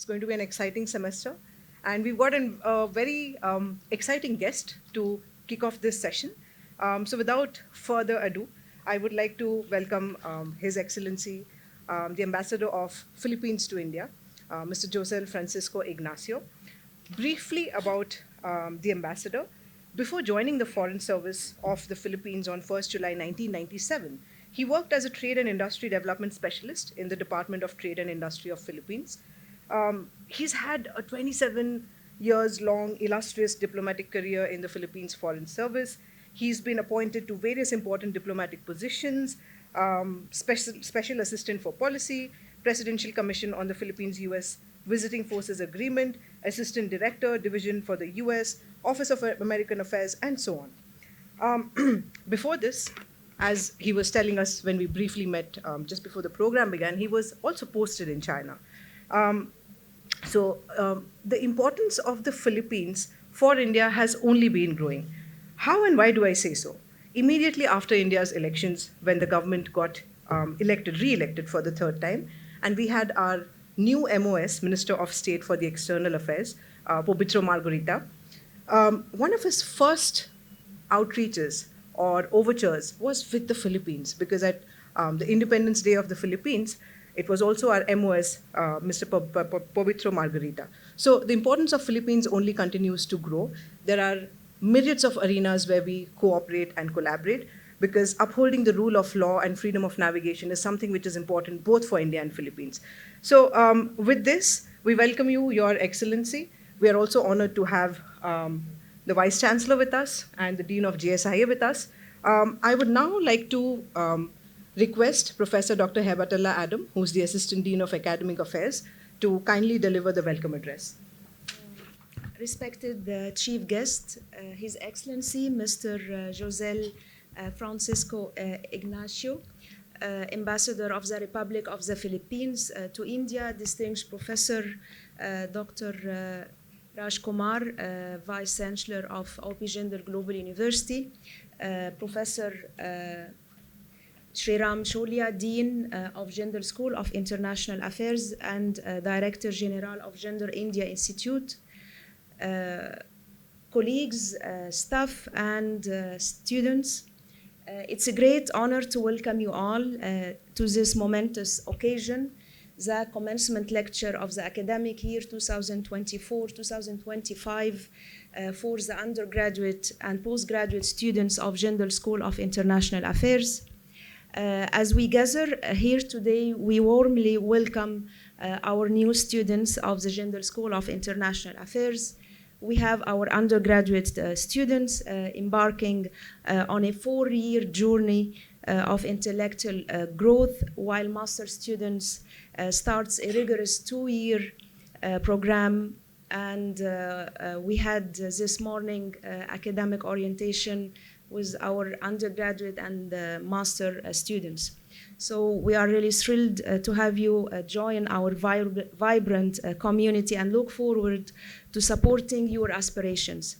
It's going to be an exciting semester. And we've got a very exciting guest to kick off this session. So without further ado, I would like to welcome His Excellency, the Ambassador of Philippines to India, Mr. Josel Francisco Ignacio. Briefly about the ambassador. Before joining the Foreign Service of the Philippines on 1st July 1997, he worked as a trade and industry development specialist in the Department of Trade and Industry of Philippines. He's had a 27 years long illustrious diplomatic career in the Philippines Foreign Service. He's been appointed to various important diplomatic positions, special assistant for policy, Presidential Commission on the Philippines-US Visiting Forces Agreement, Assistant Director, Division for the US, Office of American Affairs, and so on. Before this, as he was telling us when we briefly met just before the program began, he was also posted in China. The importance of the Philippines for India has only been growing. How and why do I say so? Immediately after India's elections, when the government got re-elected for the third time, and we had our new MOS, Minister of State for the External Affairs, Pobitro Margarita, one of his first outreaches or overtures was with the Philippines, because at the Independence Day of the Philippines, it was also our MOS, Mr. Pobitro Margarita. So the importance of Philippines only continues to grow. There are myriads of arenas where we cooperate and collaborate, because upholding the rule of law and freedom of navigation is something which is important both for India and Philippines. So with this, we welcome you, Your Excellency. We are also honored to have the Vice Chancellor with us and the Dean of JSIA with us. I would now like to request Professor Dr. Hebatullah Adam, who's the Assistant Dean of Academic Affairs, to kindly deliver the welcome address. Respected Chief Guest, His Excellency Mr. Josel Francisco Ignacio, Ambassador of the Republic of the Philippines to India, Distinguished Professor Dr. Raj Kumar, Vice Chancellor of OP Jindal Global University, Professor Sriram Cholia, Dean of Jindal School of International Affairs and Director General of Gender India Institute, colleagues, staff, and students. It's a great honor to welcome you all to this momentous occasion, the commencement lecture of the academic year 2024-2025 for the undergraduate and postgraduate students of Jindal School of International Affairs. As we gather here today, we warmly welcome our new students of the Jindal School of International Affairs. We have our undergraduate students embarking on a 4-year journey of intellectual growth, while master students starts a rigorous 2-year program. And we had this morning academic orientation with our undergraduate and master students. So we are really thrilled to have you join our vibrant community and look forward to supporting your aspirations.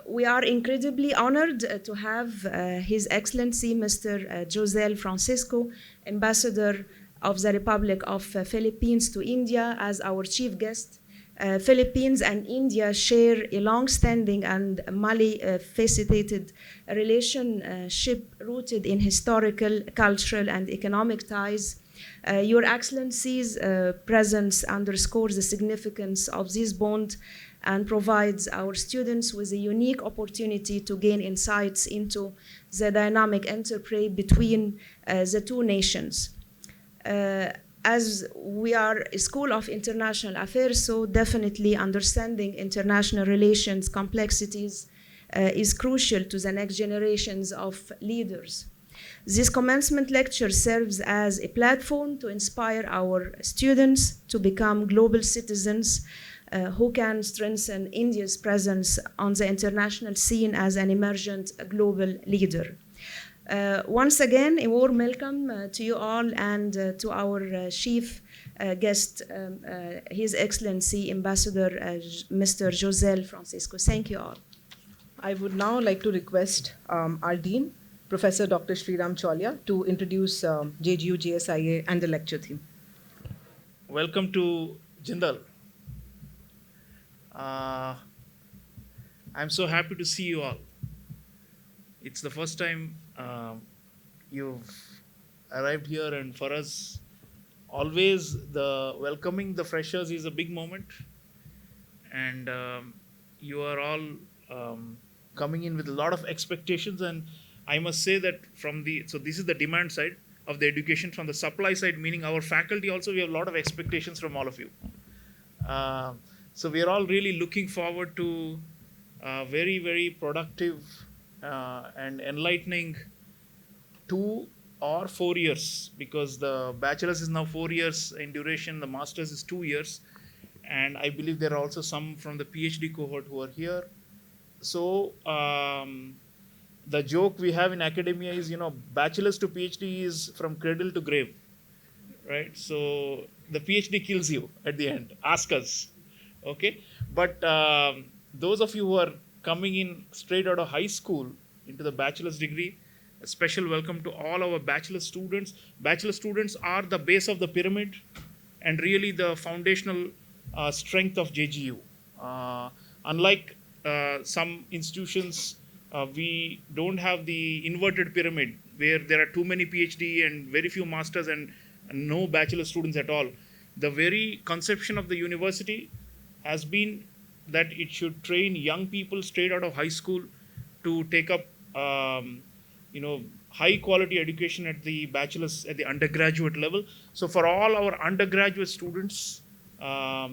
We are incredibly honored to have His Excellency Mr. Josel Francisco, Ambassador of the Republic of Philippines to India, as our chief guest. Philippines and India share a long-standing and multifaceted relationship rooted in historical, cultural, and economic ties. Your Excellency's presence underscores the significance of this bond and provides our students with a unique opportunity to gain insights into the dynamic interplay between the two nations. As we are a school of international affairs, so definitely understanding international relations complexities is crucial to the next generations of leaders. This commencement lecture serves as a platform to inspire our students to become global citizens who can strengthen India's presence on the international scene as an emergent global leader. Once again, a warm welcome to you all and to our chief guest, His Excellency Ambassador Mr. Josel Francisco. Thank you all. I would now like to request our Dean, Professor Dr. Sriram Cholia, to introduce JGU, JSIA, and the lecture theme. Welcome to Jindal, uh, I'm so happy to see you all. It's the first time you've arrived here, and for us, always the welcoming the freshers is a big moment, and you are all coming in with a lot of expectations. And I must say that this is the demand side of the education. From the supply side, meaning our faculty also, we have a lot of expectations from all of you. Uh, so we are all really looking forward to very, very productive and enlightening 2 or 4 years, because the bachelor's is now 4 years in duration, the master's is 2 years, and I believe there are also some from the PhD cohort who are here. So the joke we have in academia is, bachelor's to PhD is from cradle to grave, right? So the PhD kills you at the end. Ask us, okay? But those of you who are coming in straight out of high school into the bachelor's degree, a special welcome to all our bachelor students. Bachelor students are the base of the pyramid and really the foundational strength of JGU. Unlike some institutions, we don't have the inverted pyramid where there are too many PhD and very few masters and no bachelor students at all. The very conception of the university has been that it should train young people straight out of high school to take up high quality education at the bachelor's, at the undergraduate level. So for all our undergraduate students, I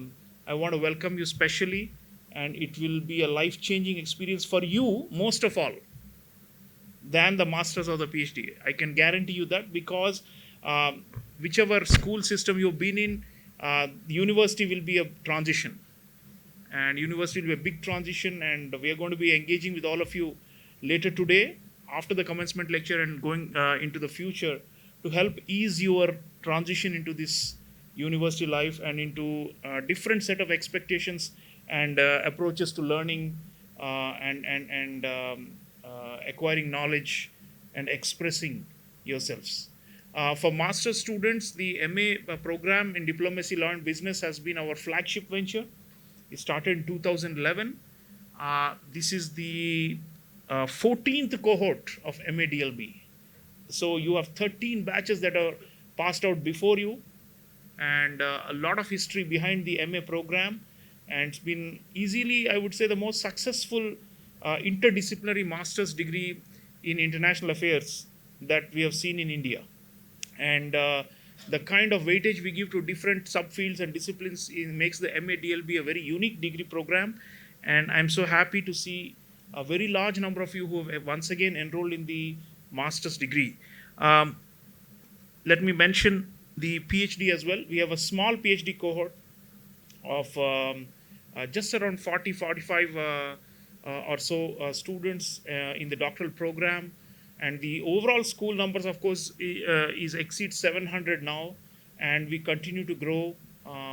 want to welcome you specially, and it will be a life changing experience for you most of all than the masters or the PhD. I can guarantee you that, because whichever school system you've been in, the university will be a transition, and university will be a big transition, and we are going to be engaging with all of you later today after the commencement lecture and going into the future to help ease your transition into this university life and into a different set of expectations and approaches to learning and acquiring knowledge and expressing yourselves. For master's students, the MA program in Diplomacy, Law and Business has been our flagship venture. It started in 2011. This is the 14th cohort of MADLB. So you have 13 batches that are passed out before you, and a lot of history behind the MA program. And it's been easily, I would say, the most successful interdisciplinary master's degree in international affairs that we have seen in India. And the kind of weightage we give to different subfields and disciplines makes the MADLB a very unique degree program. And I'm so happy to see a very large number of you who have once again enrolled in the master's degree. Let me mention the PhD as well. We have a small PhD cohort of just around 40, 45 or so students in the doctoral program. And the overall school numbers, of course, exceeds 700 now. And we continue to grow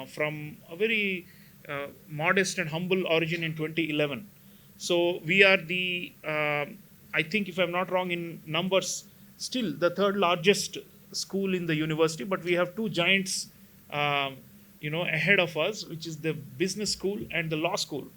from a very modest and humble origin in 2011. So we are the, I think if I'm not wrong in numbers, still the third largest school in the university, but we have two giants ahead of us, which is the business school and the law school.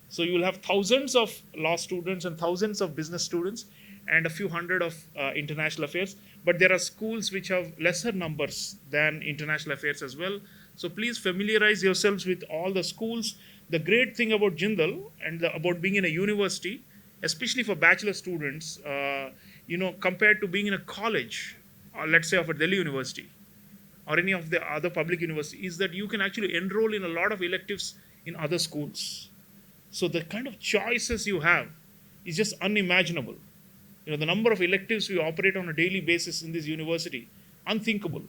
So you will have thousands of law students and thousands of business students and a few hundred of international affairs. But there are schools which have lesser numbers than international affairs as well. So please familiarize yourselves with all the schools. The great thing about Jindal and about being in a university, especially for bachelor students, compared to being in a college, or let's say of a Delhi University or any of the other public universities, is that you can actually enroll in a lot of electives in other schools. So the kind of choices you have is just unimaginable. The number of electives we operate on a daily basis in this university, unthinkable.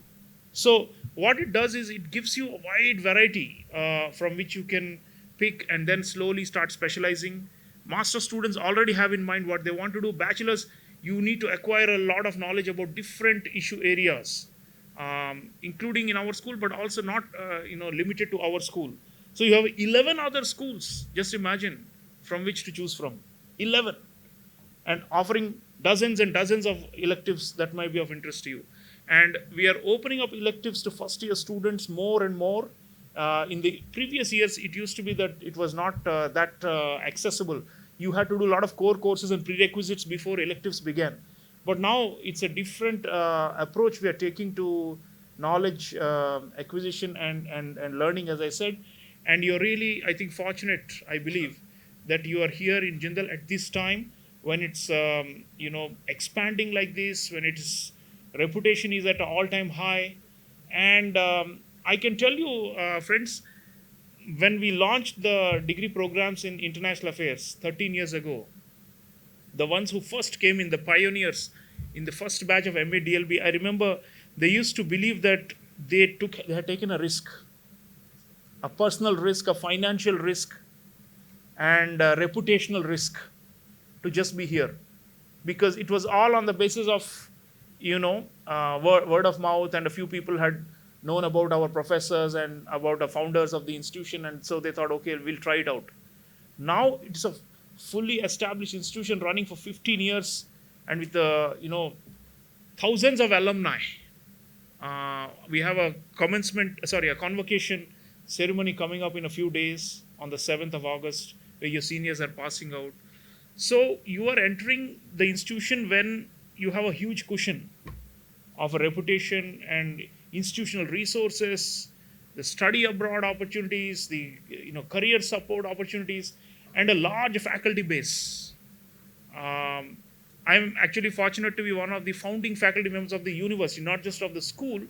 So what it does is it gives you a wide variety from which you can pick and then slowly start specializing. Master students already have in mind what they want to do. Bachelors, you need to acquire a lot of knowledge about different issue areas, including in our school, but also not limited to our school. So you have 11 other schools, just imagine, from which to choose from. 11. And offering dozens and dozens of electives that might be of interest to you. And we are opening up electives to first year students more and more. In the previous years, it used to be that it was not that accessible. You had to do a lot of core courses and prerequisites before electives began. But now it's a different approach we are taking to knowledge acquisition and learning, as I said. And you're really, I think, fortunate, I believe, that you are here in Jindal at this time when it's expanding like this, when its reputation is at an all-time high. And I can tell you, friends, when we launched the degree programs in international affairs 13 years ago, the ones who first came in, the pioneers in the first batch of MA DLB, I remember they used to believe that they had taken a risk, a personal risk, a financial risk, and a reputational risk to just be here, because it was all on the basis of word of mouth, and a few people had known about our professors and about the founders of the institution, and so they thought, okay, we'll try it out. Now it's a fully established institution running for 15 years, and with thousands of alumni. We have a convocation ceremony coming up in a few days on the 7th of August, where your seniors are passing out. So you are entering the institution when you have a huge cushion of a reputation and institutional resources, the study abroad opportunities, the career support opportunities, and a large faculty base. I'm actually fortunate to be one of the founding faculty members of the university, not just of the school.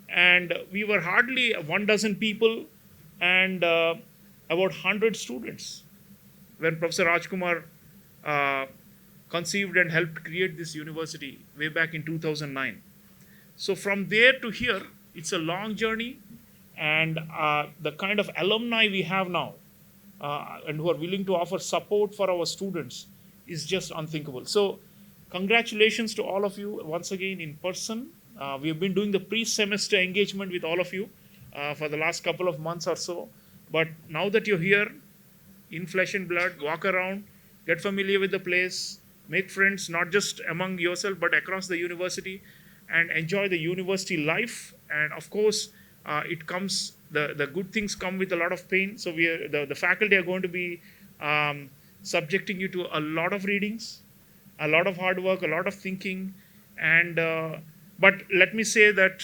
And we were hardly 12 people and about 100 students when Professor Rajkumar conceived and helped create this university way back in 2009. So from there to here, it's a long journey, and the kind of alumni we have now and who are willing to offer support for our students is just unthinkable. So congratulations to all of you once again in person. We have been doing the pre-semester engagement with all of you for the last couple of months or so. But now that you're here in flesh and blood, walk around, get familiar with the place, make friends, not just among yourself, but across the university, and enjoy the university life. And of course, the good things come with a lot of pain. So the faculty are going to be subjecting you to a lot of readings, a lot of hard work, a lot of thinking. And but let me say that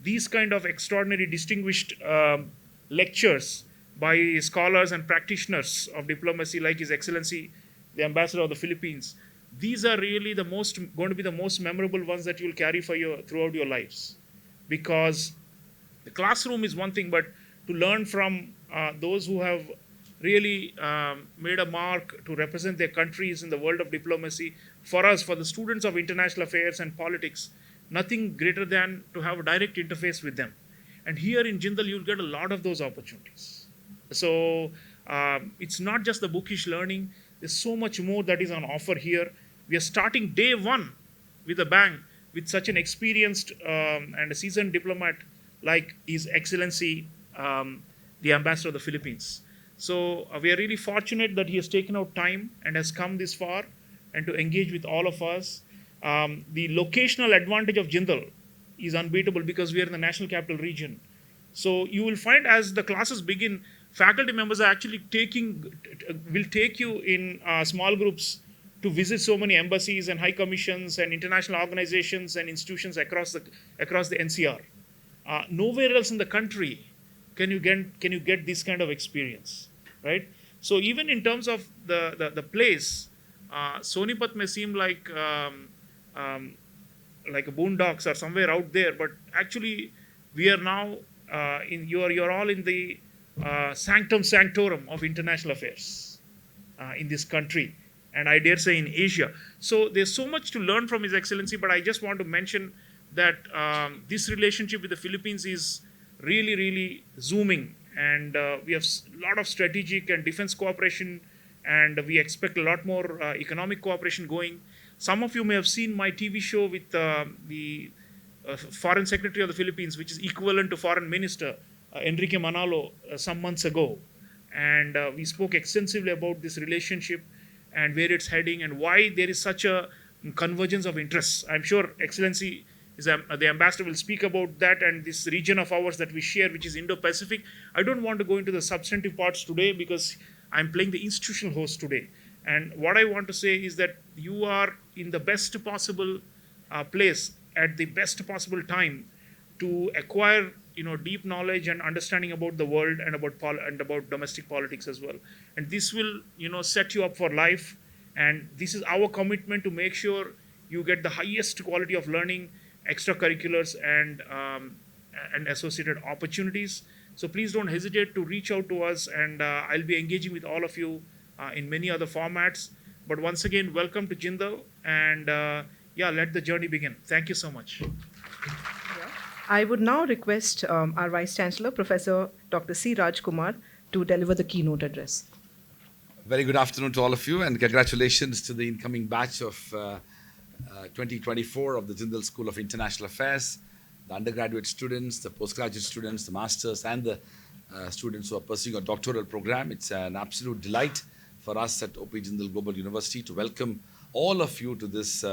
these kind of extraordinary distinguished lectures by scholars and practitioners of diplomacy, like His Excellency, the Ambassador of the Philippines, these are really going to be the most memorable ones that you'll carry throughout your lives. Because the classroom is one thing, but to learn from those who have really made a mark to represent their countries in the world of diplomacy, for us, for the students of international affairs and politics, nothing greater than to have a direct interface with them. And here in Jindal, you'll get a lot of those opportunities. So it's not just the bookish learning. There's so much more that is on offer here. We are starting day one with a bang with such an experienced and a seasoned diplomat like His Excellency, the Ambassador of the Philippines. So we are really fortunate that he has taken out time and has come this far and to engage with all of us. The locational advantage of Jindal is unbeatable because we are in the National Capital Region. So you will find as the classes begin, faculty members are actually will take you in small groups to visit so many embassies and high commissions and international organizations and institutions across the NCR. Nowhere else in the country can you get this kind of experience, right? So even in terms of the place, Sonipat may seem like a boondocks or somewhere out there, but actually we are now you're all in the sanctum sanctorum of international affairs in this country, and I dare say in Asia. So there's so much to learn from His Excellency, but I just want to mention that this relationship with the Philippines is really, really zooming, and we have a lot of strategic and defense cooperation, and we expect a lot more economic cooperation going. Some of you may have seen my TV show with the Foreign Secretary of the Philippines, which is equivalent to Foreign Minister Enrique Manalo some months ago. And we spoke extensively about this relationship and where it's heading and why there is such a convergence of interests. I'm sure Excellency The ambassador will speak about that and this region of ours that we share, which is Indo-Pacific. I don't want to go into the substantive parts today because I'm playing the institutional host today. And what I want to say is that you are in the best possible place at the best possible time to acquire deep knowledge and understanding about the world and about domestic politics as well. And this will set you up for life. And this is our commitment to make sure you get the highest quality of learning, extracurriculars, and associated opportunities. So please don't hesitate to reach out to us, and I'll be engaging with all of you in many other formats. But once again, welcome to Jindal, and let the journey begin. Thank you so much. I would now request our Vice Chancellor, Professor Dr. C. Rajkumar, to deliver the keynote address. Very good afternoon to all of you, and congratulations to the incoming batch of 2024 of the Jindal School of International Affairs, the undergraduate students, the postgraduate students, the masters, and the students who are pursuing a doctoral program. It's an absolute delight for us at OP Jindal Global University to welcome all of you to this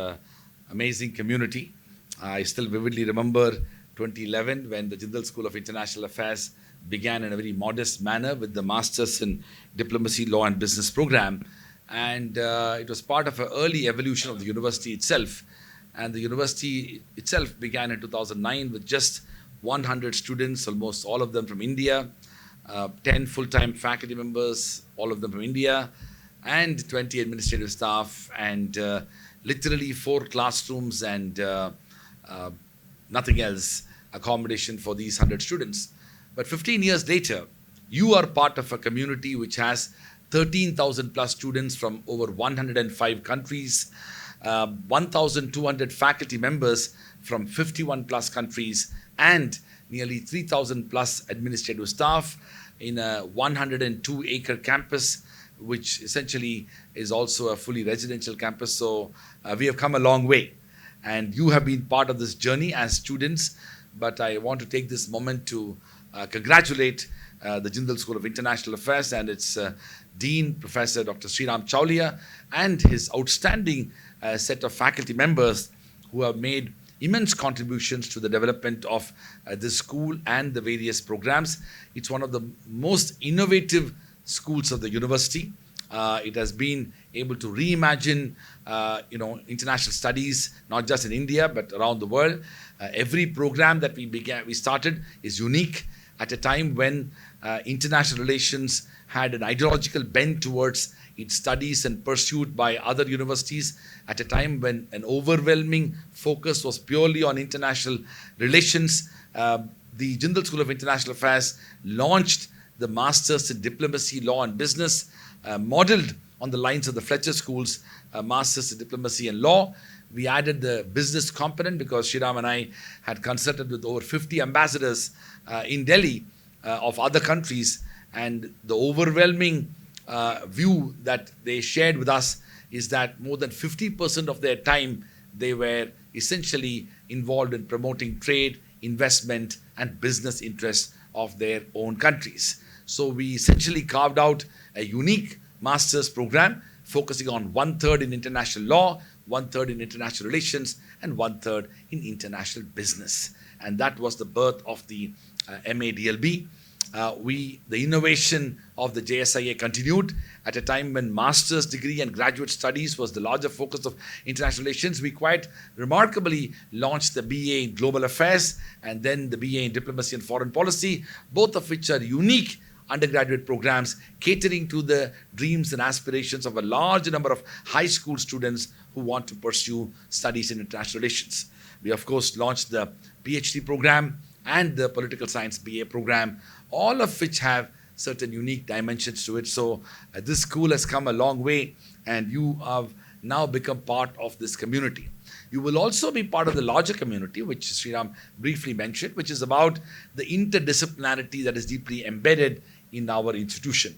amazing community. I still vividly remember 2011 when the Jindal School of International Affairs began in a very modest manner with the Masters in Diplomacy, Law and Business program. And it was part of an early evolution of the university itself. And the university itself began in 2009 with just 100 students, almost all of them from India, 10 full-time faculty members, all of them from India, and 20 administrative staff, and literally 4 classrooms and nothing else, accommodation for these 100 students. But 15 years later, you are part of a community which has 13,000 plus students from over 105 countries, 1,200 faculty members from 51 plus countries, and nearly 3,000 plus administrative staff in a 102-acre campus, which essentially is also a fully residential campus. So we have come a long way. And you have been part of this journey as students. But I want to take this moment to congratulate the Jindal School of International Affairs and its Dean, Professor Dr. Sriram Chaulia, and his outstanding set of faculty members who have made immense contributions to the development of this school and the various programs. It's one of the most innovative schools of the university. It has been able to reimagine, international studies, not just in India, but around the world. Every program that we started is unique at a time when international relations had an ideological bent towards its studies and pursued by other universities, at a time when an overwhelming focus was purely on international relations. The Jindal School of International Affairs launched the Masters in Diplomacy, Law and Business, modeled on the lines of the Fletcher School's Masters in Diplomacy and Law. We added the business component because Sriram and I had consulted with over 50 ambassadors in Delhi of other countries, and the overwhelming view that they shared with us is that more than 50% of their time they were essentially involved in promoting trade, investment, and business interests of their own countries. So we essentially carved out a unique master's program focusing on 1/3 in international law, 1/3 in international relations, and 1/3 in international business. And that was the birth of the MADLB. The innovation of the JSIA continued at a time when master's degree and graduate studies was the larger focus of international relations. We quite remarkably launched the BA in Global Affairs and then the BA in Diplomacy and Foreign Policy, both of which are unique undergraduate programs catering to the dreams and aspirations of a large number of high school students who want to pursue studies in international relations. We, of course, launched the PhD program and the Political Science BA program, all of which have certain unique dimensions to it. So this school has come a long way, and you have now become part of this community. You will also be part of the larger community, which Sriram briefly mentioned, which is about the interdisciplinarity that is deeply embedded in our institution.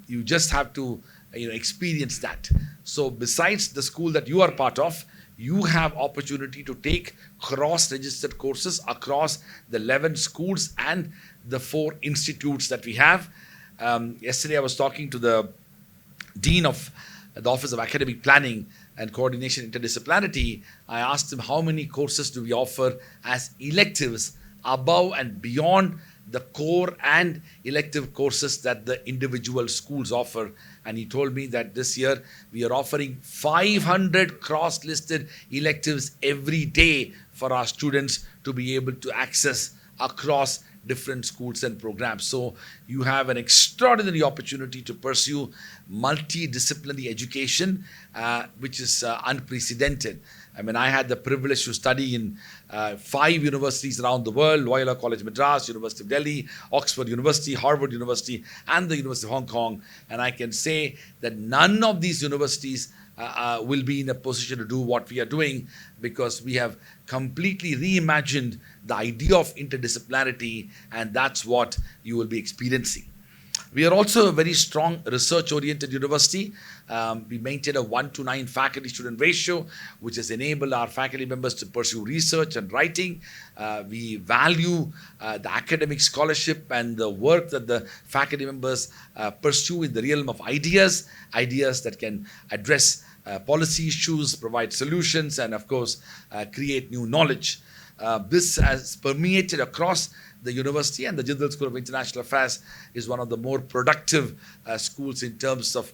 You just have to experience that. So besides the school that you are part of, you have opportunity to take cross-registered courses across the 11 schools and the 4 institutes that we have. Yesterday I was talking to the Dean of the Office of Academic Planning, and coordination interdisciplinarity, I asked him how many courses do we offer as electives above and beyond the core and elective courses that the individual schools offer. And he told me that this year we are offering 500 cross-listed electives every day for our students to be able to access across different schools and programs. So you have an extraordinary opportunity to pursue multidisciplinary education, which is unprecedented. I mean, I had the privilege to study in 5 universities around the world: Loyola College Madras, University of Delhi, Oxford University, Harvard University, and the University of Hong Kong. And I can say that none of these universities will be in a position to do what we are doing, because we have completely reimagined the idea of interdisciplinarity, and that's what you will be experiencing. We are also a very strong research-oriented university. We maintain a 1:9 faculty-student ratio, which has enabled our faculty members to pursue research and writing. We value the academic scholarship and the work that the faculty members pursue in the realm of ideas that can address policy issues, provide solutions, and of course, create new knowledge. This has permeated across the university, and the Jindal School of International Affairs is one of the more productive schools in terms of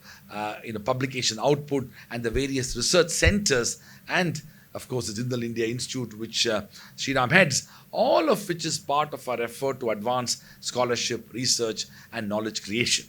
publication output and the various research centers, and of course the Jindal India Institute, which Sriram heads, all of which is part of our effort to advance scholarship, research, and knowledge creation.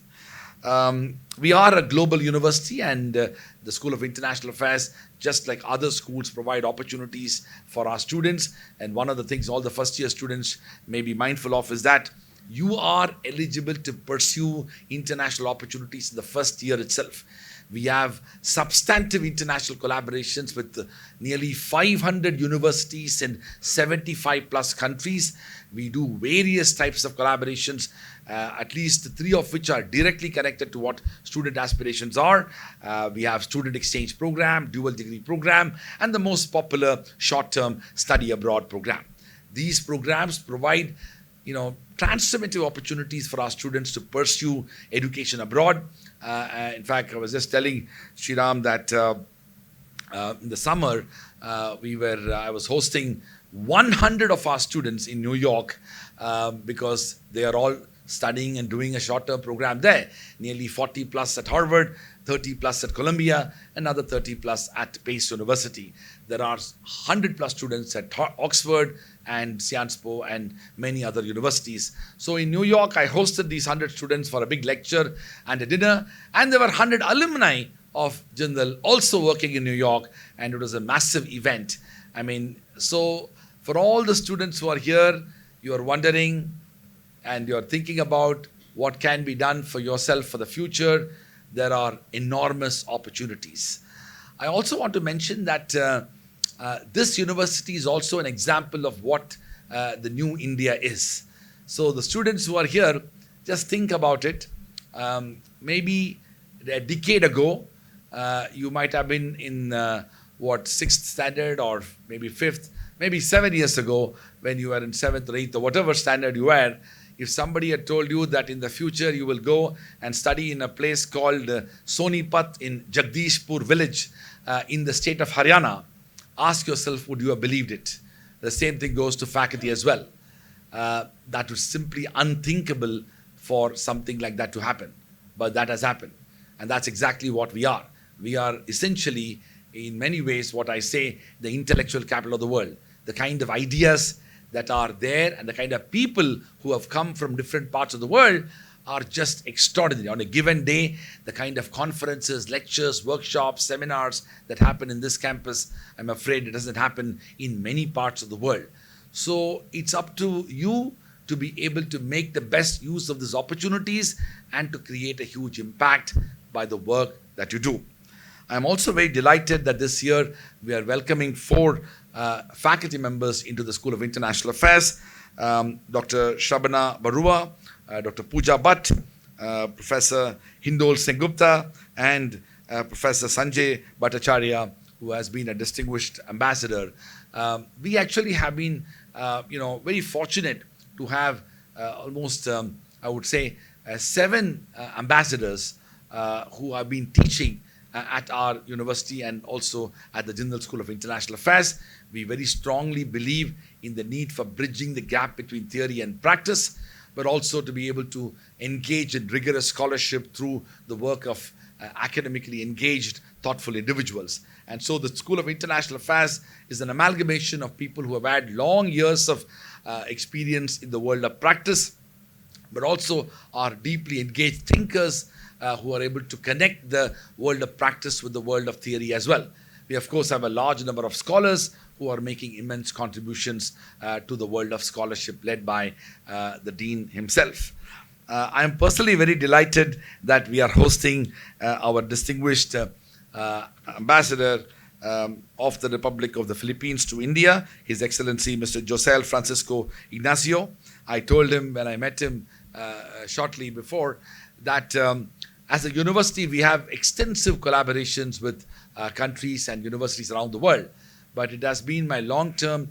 We are a global university, and the School of International Affairs, just like other schools, provide opportunities for our students. And one of the things all the first-year students may be mindful of is that you are eligible to pursue international opportunities in the first year itself. We have substantive international collaborations with nearly 500 universities in 75 plus countries. We do various types of collaborations, at least 3 of which are directly connected to what student aspirations are. We have student exchange program, dual degree program, and the most popular short-term study abroad program. These programs provide transformative opportunities for our students to pursue education abroad. In fact, I was just telling Sriram that in the summer, I was hosting 100 of our students in New York because they are all studying and doing a short-term program there. Nearly 40 plus at Harvard, 30 plus at Columbia, another 30 plus at Pace University. There are 100 plus students at Oxford and Sciences Po and many other universities. So in New York, I hosted these 100 students for a big lecture and a dinner, and there were 100 alumni of Jindal also working in New York, and it was a massive event. I mean, so for all the students who are here, you are wondering and you're thinking about what can be done for yourself for the future, there are enormous opportunities. I also want to mention that this university is also an example of what the new India is. So the students who are here, just think about it. Maybe a decade ago, you might have been in 6th standard or maybe 5th, maybe 7 years ago when you were in 7th or 8th or whatever standard you were. If somebody had told you that in the future you will go and study in a place called Sonipat in Jagdishpur village in the state of Haryana, ask yourself, would you have believed it? The same thing goes to faculty as well. That was simply unthinkable for something like that to happen. But that has happened. And that's exactly what we are. We are essentially, in many ways, what I say, the intellectual capital of the world. The kind of ideas that are there and the kind of people who have come from different parts of the world are just extraordinary. On a given day, the kind of conferences, lectures, workshops, seminars that happen in this campus, I'm afraid it doesn't happen in many parts of the world. So it's up to you to be able to make the best use of these opportunities and to create a huge impact by the work that you do. I'm also very delighted that this year we are welcoming 4 faculty members into the School of International Affairs. Dr. Shabana Barua, Dr. Pooja Bhatt, Professor Hindol Sengupta, and Professor Sanjay Bhattacharya, who has been a distinguished ambassador. We actually have been, very fortunate to have almost, I would say, 7 ambassadors who have been teaching at our university and also at the Jindal School of International Affairs. We very strongly believe in the need for bridging the gap between theory and practice, but also to be able to engage in rigorous scholarship through the work of academically engaged, thoughtful individuals. And so the School of International Affairs is an amalgamation of people who have had long years of experience in the world of practice, but also are deeply engaged thinkers who are able to connect the world of practice with the world of theory as well. We, of course, have a large number of scholars who are making immense contributions to the world of scholarship led by the Dean himself. I am personally very delighted that we are hosting our distinguished Ambassador of the Republic of the Philippines to India, His Excellency Mr. Josel Francisco Ignacio. I told him when I met him shortly before that as a university we have extensive collaborations with countries and universities around the world. But it has been my long time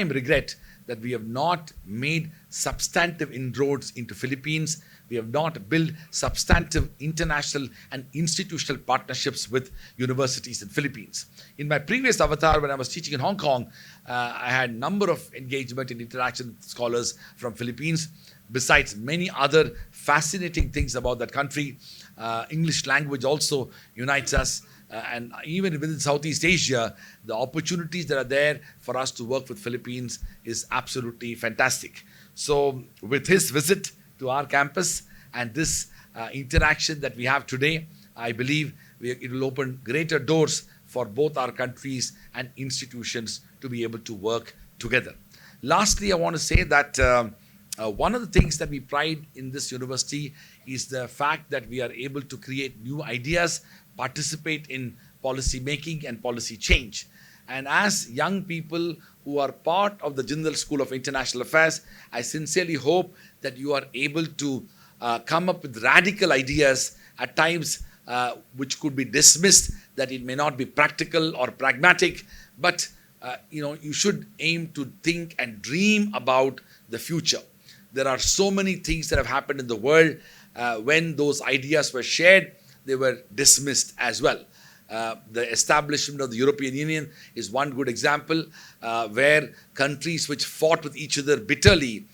regret that we have not made substantive inroads into Philippines. We have not built substantive international and institutional partnerships with universities in Philippines. In my previous avatar, when I was teaching in Hong Kong, I had a number of engagement and interaction with scholars from Philippines. Besides many other fascinating things about that country, English language also unites us. And even within Southeast Asia, the opportunities that are there for us to work with Philippines is absolutely fantastic. So with his visit to our campus and this interaction that we have today, I believe it will open greater doors for both our countries and institutions to be able to work together. Lastly, I want to say that one of the things that we pride in this university is the fact that we are able to create new ideas, participate in policy making and policy change. And as young people who are part of the Jindal School of International Affairs, I sincerely hope that you are able to come up with radical ideas at times which could be dismissed, that it may not be practical or pragmatic, but you should aim to think and dream about the future. There are so many things that have happened in the world. When those ideas were shared, they were dismissed as well. The establishment of the European Union is one good example where countries which fought with each other bitterly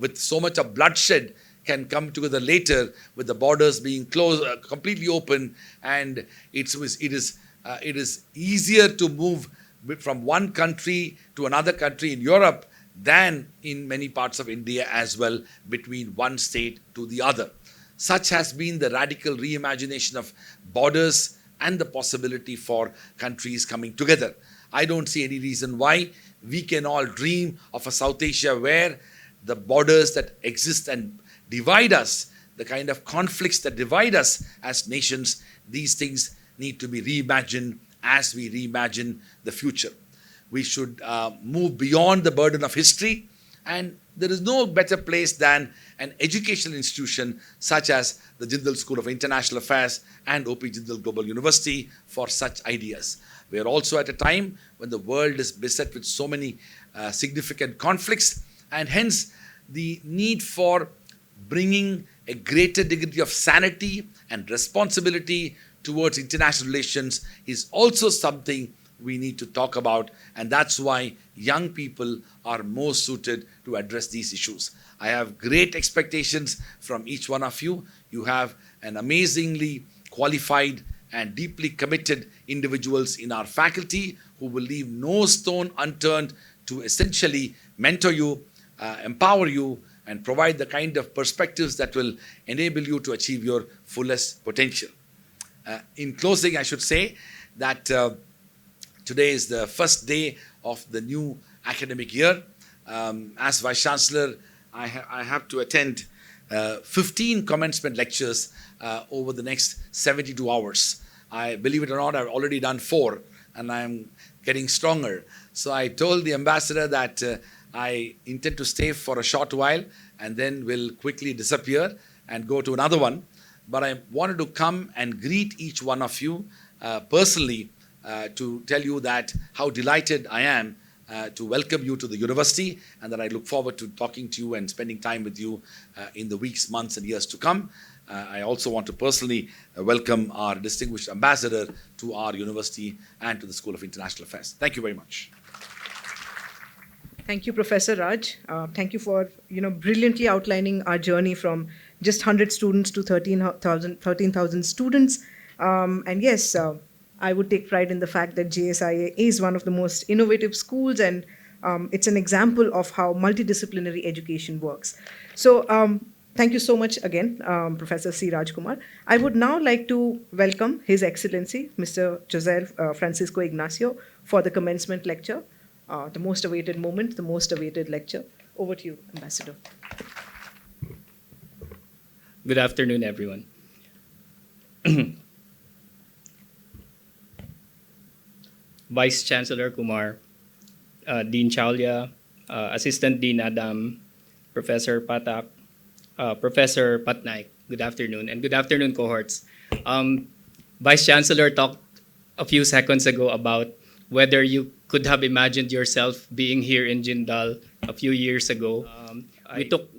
with so much of bloodshed can come together later with the borders being closed, completely open, and it is easier to move from one country to another country in Europe than in many parts of India as well, between one state to the other. Such has been the radical reimagination of borders and the possibility for countries coming together. I don't see any reason why we can all dream of a South Asia where the borders that exist and divide us, the kind of conflicts that divide us as nations, these things need to be reimagined as we reimagine the future. We should move beyond the burden of history, and there is no better place than an educational institution such as the Jindal School of International Affairs and OP Jindal Global University for such ideas. We are also at a time when the world is beset with so many significant conflicts, and hence the need for bringing a greater degree of sanity and responsibility towards international relations is also something we need to talk about, and that's why young people are most suited to address these issues. I have great expectations from each one of you. You have an amazingly qualified and deeply committed individuals in our faculty who will leave no stone unturned to essentially mentor you, empower you, and provide the kind of perspectives that will enable you to achieve your fullest potential. In closing, I should say that today is the first day of the new academic year. As Vice Chancellor, I have to attend 15 commencement lectures over the next 72 hours. I believe it or not, I've already done 4, and I'm getting stronger. So I told the ambassador that I intend to stay for a short while and then will quickly disappear and go to another one. But I wanted to come and greet each one of you personally to tell you that how delighted I am to welcome you to the university, and that I look forward to talking to you and spending time with you in the weeks, months, and years to come. I also want to personally welcome our distinguished ambassador to our university and to the School of International Affairs. Thank you very much. Thank you, Professor Raj. Thank you for brilliantly outlining our journey from just 100 students to 13,000 students. And yes, I would take pride in the fact that JSIA is one of the most innovative schools, and it's an example of how multidisciplinary education works. So thank you so much again, Professor C. Rajkumar. I would now like to welcome His Excellency, Mr. Jose Francisco Ignacio, for the commencement lecture. The most awaited moment, the most awaited lecture. Over to you, Ambassador. Good afternoon, everyone. Vice Chancellor Kumar, Dean Chaulia, Assistant Dean Adam, Professor Patak, Professor Patnaik, good afternoon, and good afternoon, cohorts. Vice Chancellor talked a few seconds ago about whether you could have imagined yourself being here in Jindal a few years ago.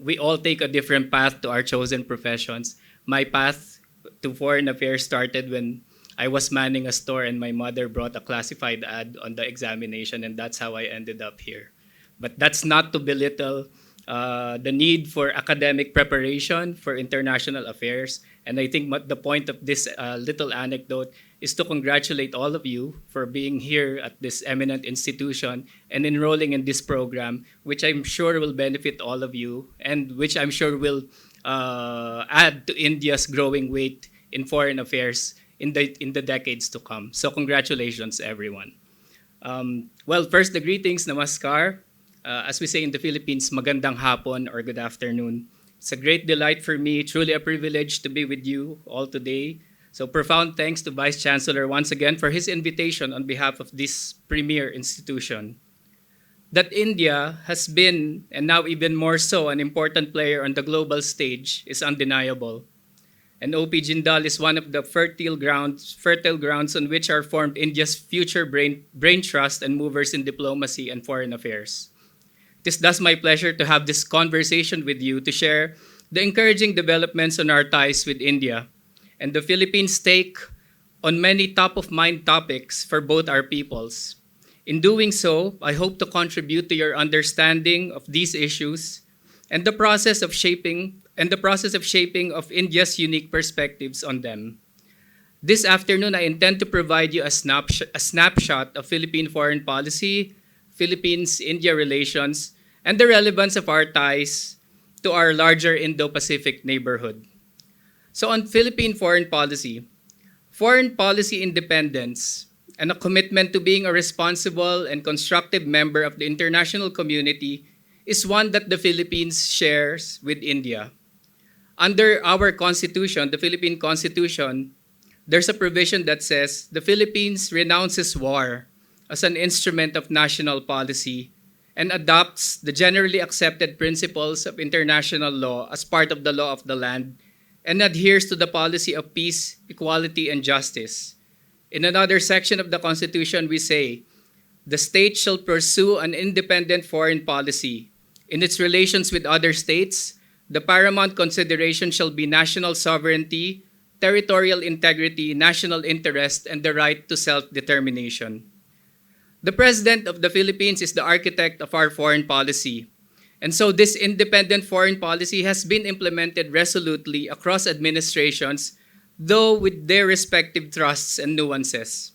We all take a different path to our chosen professions. My path to foreign affairs started when I was manning a store and my mother brought a classified ad on the examination, and that's how I ended up here. But that's not to belittle the need for academic preparation for international affairs. And I think the point of this little anecdote is to congratulate all of you for being here at this eminent institution and enrolling in this program, which I'm sure will benefit all of you and which I'm sure will add to India's growing weight in foreign affairs in the decades to come. So congratulations, everyone. Well, first, the greetings, namaskar. As we say in the Philippines, magandang hapon or good afternoon. It's a great delight for me, truly a privilege to be with you all today. So profound thanks to Vice Chancellor once again for his invitation on behalf of this premier institution. That India has been, and now even more so, an important player on the global stage is undeniable. And OP Jindal is one of the fertile grounds on which are formed India's future brain trust and movers in diplomacy and foreign affairs. It is thus my pleasure to have this conversation with you to share the encouraging developments on our ties with India and the Philippines' take on many top-of-mind topics for both our peoples. In doing so, I hope to contribute to your understanding of these issues and the process of shaping of India's unique perspectives on them. This afternoon, I intend to provide you a snapshot of Philippine foreign policy, Philippines-India relations, and the relevance of our ties to our larger Indo-Pacific neighborhood. So on Philippine foreign policy independence and a commitment to being a responsible and constructive member of the international community is one that the Philippines shares with India. Under our constitution, the Philippine Constitution, there's a provision that says the Philippines renounces war as an instrument of national policy and adopts the generally accepted principles of international law as part of the law of the land and adheres to the policy of peace, equality, and justice. In another section of the Constitution, we say, the state shall pursue an independent foreign policy. In its relations with other states, the paramount consideration shall be national sovereignty, territorial integrity, national interest, and the right to self-determination. The President of the Philippines is the architect of our foreign policy. And so this independent foreign policy has been implemented resolutely across administrations, though with their respective thrusts and nuances.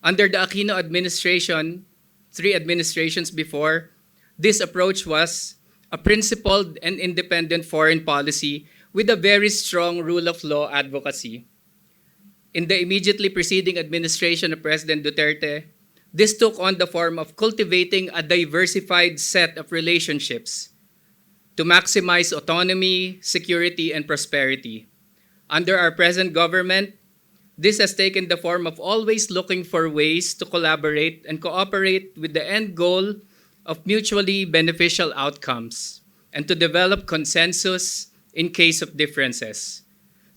Under the Aquino administration, 3 administrations before, this approach was a principled and independent foreign policy with a very strong rule of law advocacy. In the immediately preceding administration of President Duterte, this took on the form of cultivating a diversified set of relationships to maximize autonomy, security, and prosperity. Under our present government, this has taken the form of always looking for ways to collaborate and cooperate with the end goal of mutually beneficial outcomes and to develop consensus in case of differences.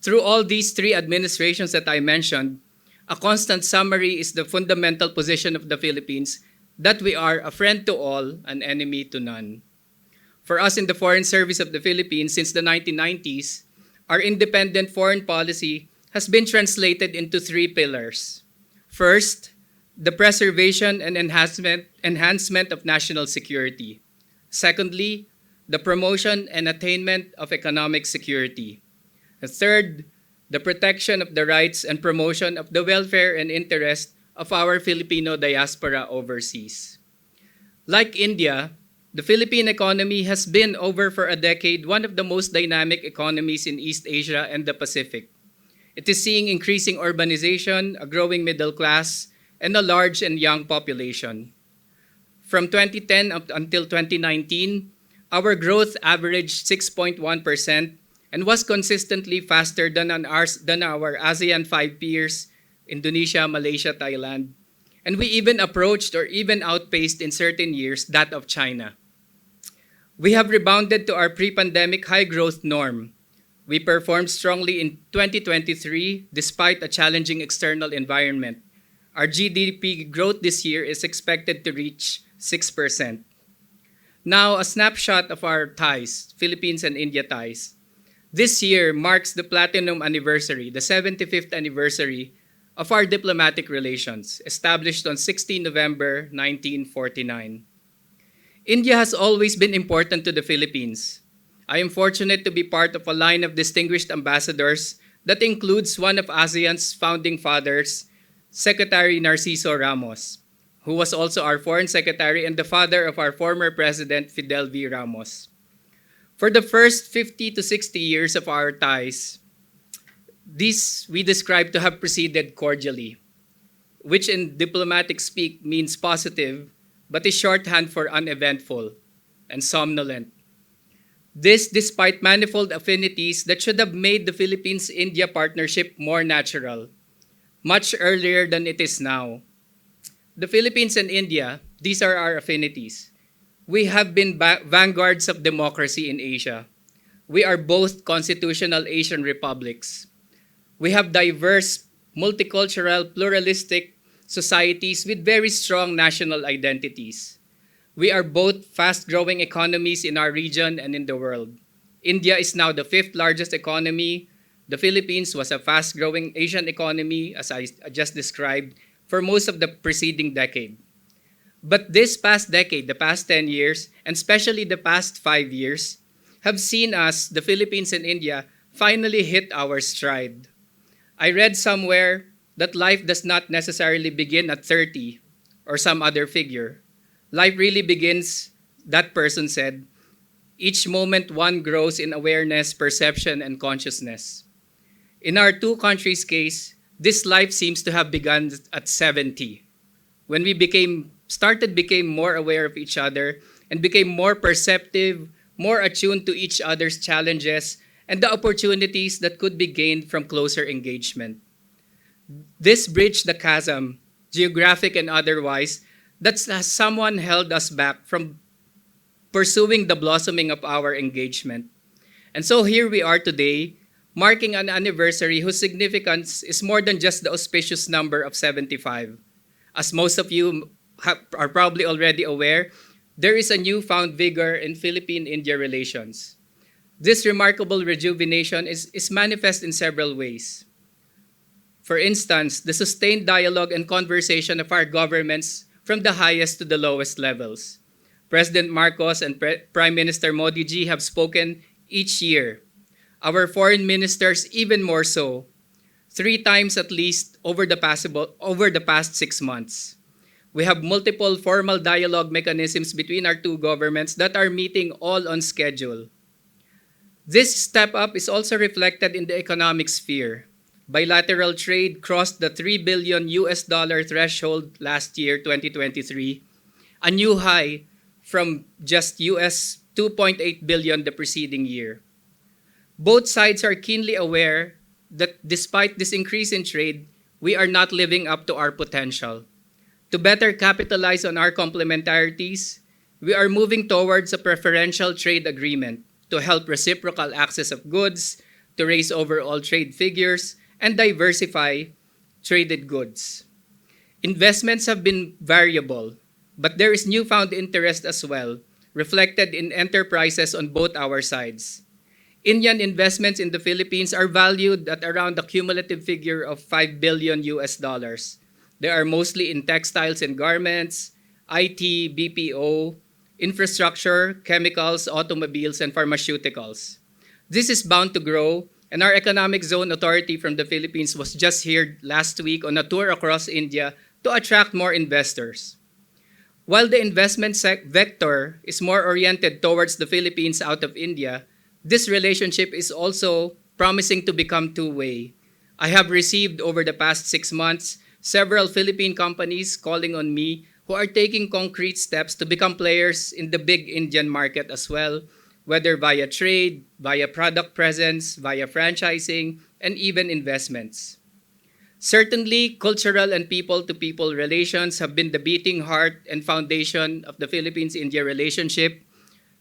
Through all these 3 administrations that I mentioned, a constant summary is the fundamental position of the Philippines that we are a friend to all, an enemy to none. For us in the Foreign Service of the Philippines since the 1990s, our independent foreign policy has been translated into three pillars. First, the preservation and enhancement of national security. Secondly, the promotion and attainment of economic security. And third, the protection of the rights and promotion of the welfare and interest of our Filipino diaspora overseas. Like India, the Philippine economy has been for a decade one of the most dynamic economies in East Asia and the Pacific. It is seeing increasing urbanization, a growing middle class, and a large and young population. From 2010 up until 2019, our growth averaged 6.1% and was consistently faster than our ASEAN 5 peers, Indonesia, Malaysia, Thailand, and we even approached or even outpaced in certain years that of China. We have rebounded to our pre-pandemic high growth norm. We performed strongly in 2023 despite a challenging external environment. Our GDP growth this year is expected to reach 6%. Now, a snapshot of our ties, Philippines and India ties. This year marks the platinum anniversary, the 75th anniversary of our diplomatic relations, established on 16 November 1949. India has always been important to the Philippines. I am fortunate to be part of a line of distinguished ambassadors that includes one of ASEAN's founding fathers, Secretary Narciso Ramos, who was also our foreign secretary and the father of our former president, Fidel V. Ramos. For the first 50 to 60 years of our ties, these we describe to have proceeded cordially, which in diplomatic speak means positive, but is shorthand for uneventful and somnolent. This despite manifold affinities that should have made the Philippines-India partnership more natural, much earlier than it is now. The Philippines and India, these are our affinities. We have been vanguards of democracy in Asia. We are both constitutional Asian republics. We have diverse, multicultural, pluralistic societies with very strong national identities. We are both fast-growing economies in our region and in the world. India is now the 5th largest economy. The Philippines was a fast-growing Asian economy, as I just described, for most of the preceding decade. But this past decade, the past 10 years, and especially the past 5 years, have seen us, the Philippines and India, finally hit our stride. I read somewhere that life does not necessarily begin at 30 or some other figure. Life really begins, that person said, each moment one grows in awareness, perception, and consciousness. In our two countries' case, this life seems to have begun at 70, when we became more aware of each other and became more perceptive, more attuned to each other's challenges and the opportunities that could be gained from closer engagement. This bridged the chasm, geographic and otherwise, that someone held us back from pursuing the blossoming of our engagement. And so here we are today, marking an anniversary whose significance is more than just the auspicious number of 75. As most of you are probably already aware, there is a newfound vigor in Philippine-India relations. This remarkable rejuvenation is manifest in several ways. For instance, the sustained dialogue and conversation of our governments from the highest to the lowest levels. President Marcos and Prime Minister Modi ji have spoken each year. Our foreign ministers even more so, 3 times at least over the past 6 months. We have multiple formal dialogue mechanisms between our two governments that are meeting all on schedule. This step up is also reflected in the economic sphere. Bilateral trade crossed the $3 billion threshold last year, 2023, a new high from just $2.8 billion the preceding year. Both sides are keenly aware that despite this increase in trade, we are not living up to our potential. To better capitalize on our complementarities, we are moving towards a preferential trade agreement to help reciprocal access of goods, to raise overall trade figures, and diversify traded goods. Investments have been variable. but there is newfound interest as well, reflected in enterprises on both our sides. Indian investments in the Philippines are valued at around a cumulative figure of 5 billion US dollars. They are mostly in textiles and garments, IT, BPO, infrastructure, chemicals, automobiles, and pharmaceuticals. This is bound to grow, and our Economic Zone Authority from the Philippines was just here last week on a tour across India to attract more investors. While the investment vector is more oriented towards the Philippines out of India, this relationship is also promising to become two-way. I have received over the past 6 months several Philippine companies calling on me who are taking concrete steps to become players in the big Indian market as well, whether via trade, via product presence, via franchising, and even investments. Certainly, cultural and people-to-people relations have been the beating heart and foundation of the Philippines-India relationship,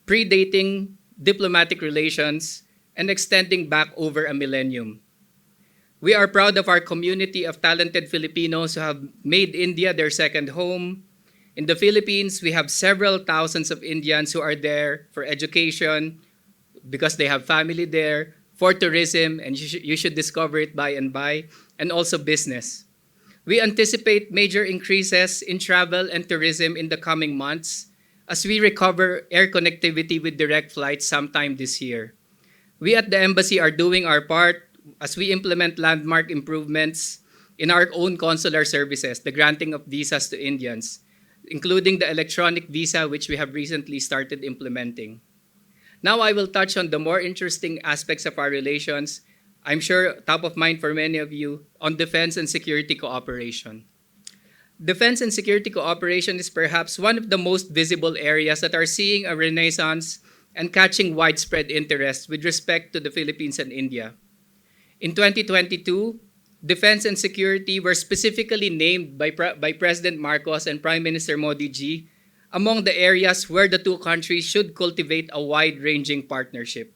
predating diplomatic relations and extending back over a millennium. We are proud of our community of talented Filipinos who have made India their second home. In the Philippines, we have several thousands of Indians who are there for education because they have family there, for tourism, and you should discover it by and by, and also business. We anticipate major increases in travel and tourism in the coming months as we recover air connectivity with direct flights sometime this year. We at the Embassy are doing our part as we implement landmark improvements in our own consular services, the granting of visas to Indians, including the electronic visa, which we have recently started implementing. Now I will touch on the more interesting aspects of our relations, I'm sure top of mind for many of you, on defense and security cooperation. Defense and security cooperation is perhaps one of the most visible areas that are seeing a renaissance and catching widespread interest with respect to the Philippines and India. In 2022, defense and security were specifically named by President Marcos and Prime Minister Modi ji among the areas where the two countries should cultivate a wide-ranging partnership.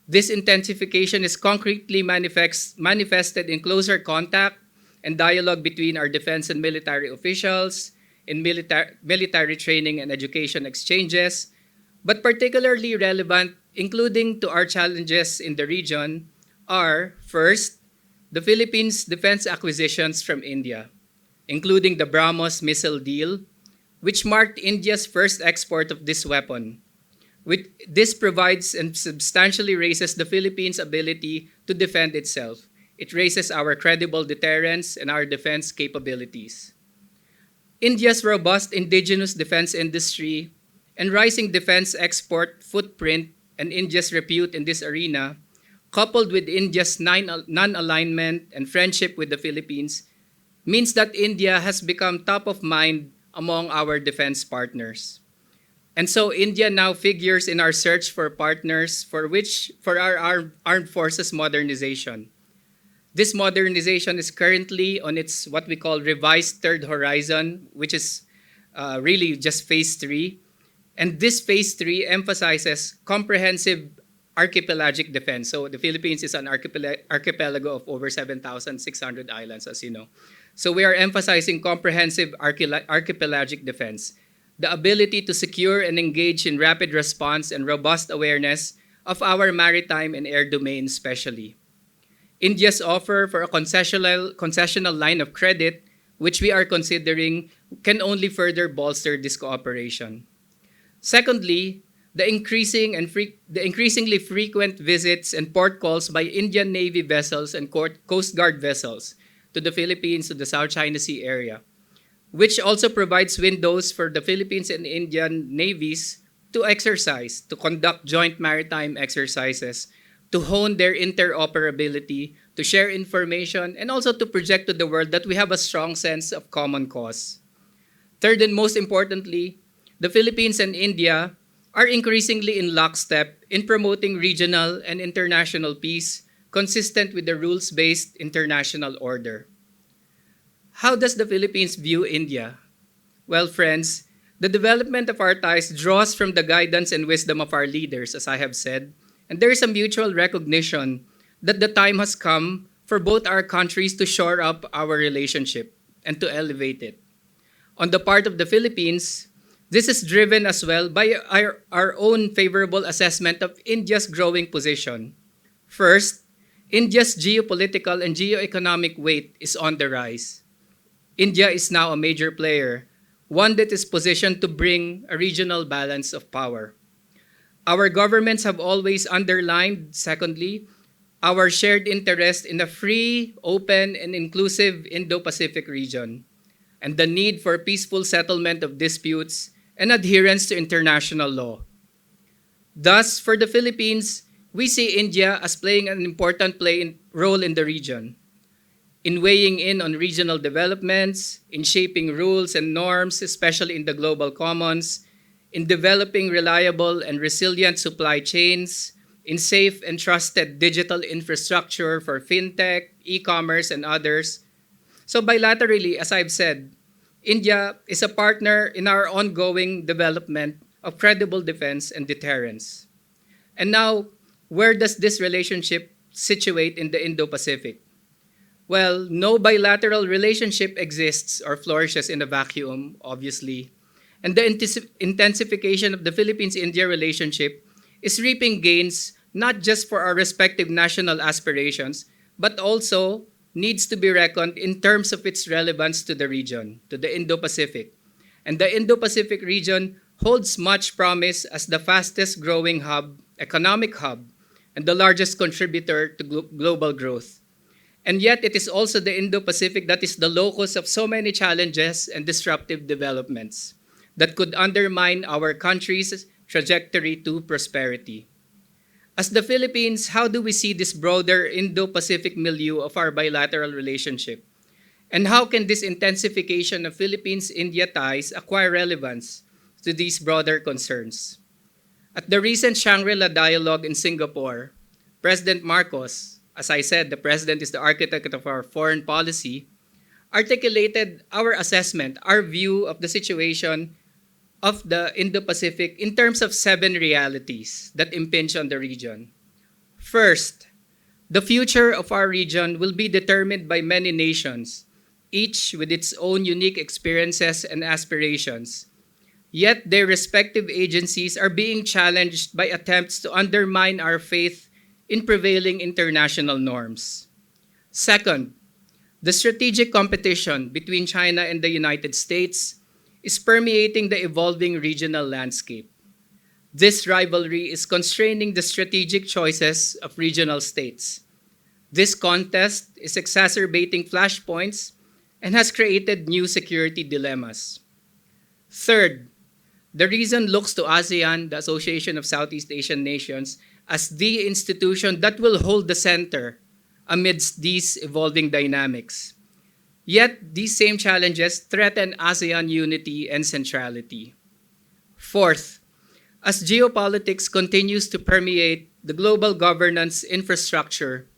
This intensification is concretely manifested in closer contact and dialogue between our defense and military officials, in military training and education exchanges, but particularly relevant, including to our challenges in the region, are, first, the Philippines' defense acquisitions from India, including the BrahMos missile deal, which marked India's first export of this weapon. This provides and substantially raises the Philippines' ability to defend itself. It raises our credible deterrence and our defense capabilities. India's robust indigenous defense industry and rising defense export footprint and India's repute in this arena, coupled with India's non-alignment and friendship with the Philippines, means that India has become top of mind among our defense partners. And so India now figures in our search for partners for our armed forces modernization. This modernization is currently on its what we call revised third horizon, which is really just phase 3. And this phase 3 emphasizes comprehensive archipelagic defense. So the Philippines is an archipelago of over 7,600 islands, as you know. So we are emphasizing comprehensive archipelagic defense, the ability to secure and engage in rapid response and robust awareness of our maritime and air domain especially. India's offer for a concessional line of credit, which we are considering, can only further bolster this cooperation. Secondly, the increasingly frequent visits and port calls by Indian Navy vessels and Coast Guard vessels to the Philippines, to the South China Sea area, which also provides windows for the Philippines and Indian navies to exercise, to conduct joint maritime exercises, to hone their interoperability, to share information, and also to project to the world that we have a strong sense of common cause. Third and most importantly, the Philippines and India are increasingly in lockstep in promoting regional and international peace consistent with the rules-based international order. How does the Philippines view India? Well, friends, the development of our ties draws from the guidance and wisdom of our leaders, as I have said, and there is a mutual recognition that the time has come for both our countries to shore up our relationship and to elevate it. On the part of the Philippines, this is driven as well by our own favorable assessment of India's growing position. First, India's geopolitical and geoeconomic weight is on the rise. India is now a major player, one that is positioned to bring a regional balance of power. Our governments have always underlined, secondly, our shared interest in a free, open, and inclusive Indo-Pacific region, and the need for peaceful settlement of disputes and adherence to international law. Thus, for the Philippines, we see India as playing an important role in the region, in weighing in on regional developments, in shaping rules and norms, especially in the global commons, in developing reliable and resilient supply chains, in safe and trusted digital infrastructure for fintech, e-commerce, and others. So bilaterally, as I've said, India is a partner in our ongoing development of credible defense and deterrence. And now, where does this relationship situate in the Indo-Pacific? Well, no bilateral relationship exists or flourishes in a vacuum, obviously. And the intensification of the Philippines-India relationship is reaping gains not just for our respective national aspirations, but also needs to be reckoned in terms of its relevance to the region, to the Indo-Pacific. And the Indo-Pacific region holds much promise as the fastest growing hub, economic hub, and the largest contributor to global growth. And yet it is also the Indo-Pacific that is the locus of so many challenges and disruptive developments that could undermine our country's trajectory to prosperity. As the Philippines, how do we see this broader Indo-Pacific milieu of our bilateral relationship? And how can this intensification of Philippines-India ties acquire relevance to these broader concerns? At the recent Shangri-La Dialogue in Singapore, President Marcos, as I said, the President is the architect of our foreign policy, articulated our assessment, our view of the situation of the Indo-Pacific in terms of 7 realities that impinge on the region. First, the future of our region will be determined by many nations, each with its own unique experiences and aspirations. Yet their respective agencies are being challenged by attempts to undermine our faith in prevailing international norms. Second, the strategic competition between China and the United States is permeating the evolving regional landscape. This rivalry is constraining the strategic choices of regional states. This contest is exacerbating flashpoints and has created new security dilemmas. Third, the region looks to ASEAN, the Association of Southeast Asian Nations, as the institution that will hold the center amidst these evolving dynamics. Yet, these same challenges threaten ASEAN unity and centrality. Fourth, as geopolitics continues to permeate the global governance infrastructure,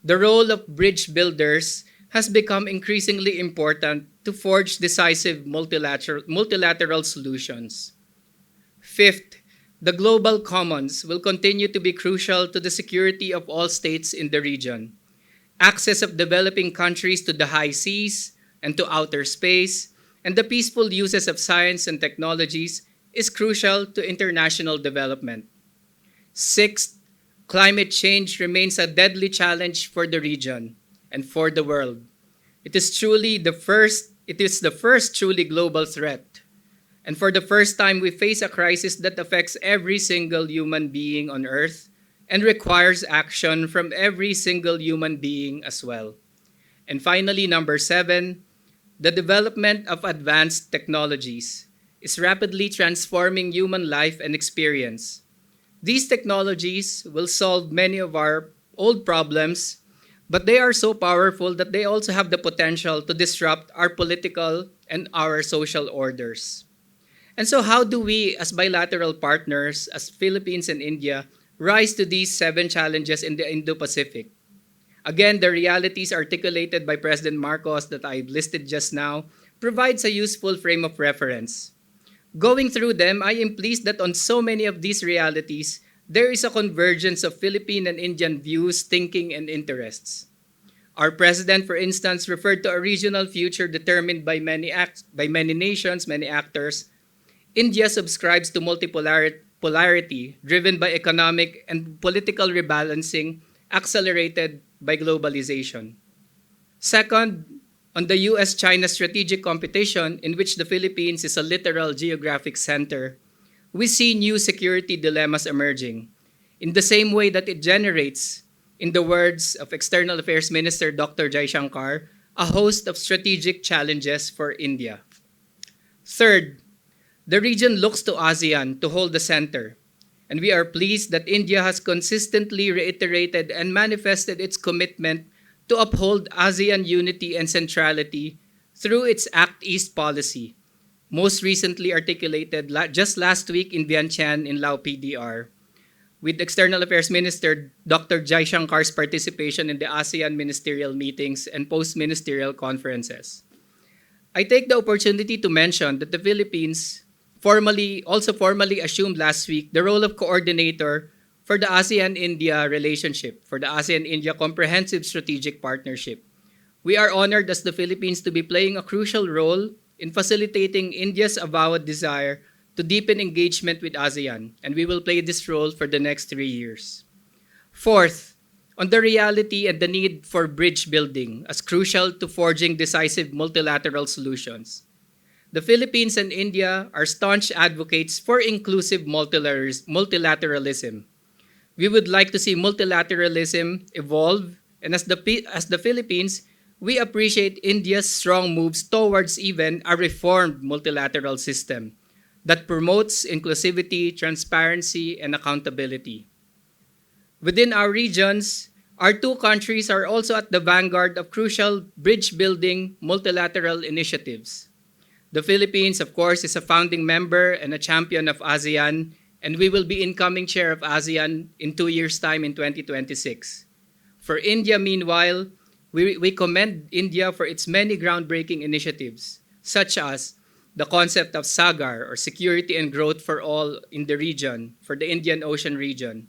the role of bridge builders has become increasingly important to forge decisive multilateral solutions. Fifth, the global commons will continue to be crucial to the security of all states in the region. Access of developing countries to the high seas and to outer space, and the peaceful uses of science and technologies is crucial to international development. Sixth, climate change remains a deadly challenge for the region and for the world. It is the first truly global threat. And for the first time, we face a crisis that affects every single human being on Earth and requires action from every single human being as well. And finally, number 7, the development of advanced technologies is rapidly transforming human life and experience. These technologies will solve many of our old problems, but they are so powerful that they also have the potential to disrupt our political and our social orders. And so how do we, as bilateral partners, as Philippines and India, rise to these 7 challenges in the Indo-Pacific? Again, the realities articulated by President Marcos that I listed just now provides a useful frame of reference. Going through them, I am pleased that on so many of these realities, there is a convergence of Philippine and Indian views, thinking, and interests. Our president, for instance, referred to a regional future determined by many nations, many actors. India subscribes to multipolarity driven by economic and political rebalancing accelerated by globalization. Second, on the US-China strategic competition in which the Philippines is a literal geographic center, we see new security dilemmas emerging in the same way that it generates, in the words of External Affairs Minister Dr. Jaishankar, a host of strategic challenges for India. Third, the region looks to ASEAN to hold the center, and we are pleased that India has consistently reiterated and manifested its commitment to uphold ASEAN unity and centrality through its Act East policy, most recently articulated just last week in Vientiane in Lao PDR, with External Affairs Minister Dr. Jaishankar's participation in the ASEAN ministerial meetings and post-ministerial conferences. I take the opportunity to mention that the Philippines also formally assumed last week the role of coordinator for the ASEAN-India relationship, for the ASEAN-India Comprehensive Strategic Partnership. We are honored as the Philippines to be playing a crucial role in facilitating India's avowed desire to deepen engagement with ASEAN, and we will play this role for the next 3 years. Fourth, on the reality and the need for bridge building as crucial to forging decisive multilateral solutions. The Philippines and India are staunch advocates for inclusive multilateralism. We would like to see multilateralism evolve, and as the Philippines, we appreciate India's strong moves towards even a reformed multilateral system that promotes inclusivity, transparency, and accountability. Within our regions, our two countries are also at the vanguard of crucial bridge-building multilateral initiatives. The Philippines, of course, is a founding member and a champion of ASEAN, and we will be incoming chair of ASEAN in 2 years' time in 2026. For India, meanwhile, we commend India for its many groundbreaking initiatives, such as the concept of SAGAR, or Security and Growth for All in the region, for the Indian Ocean region,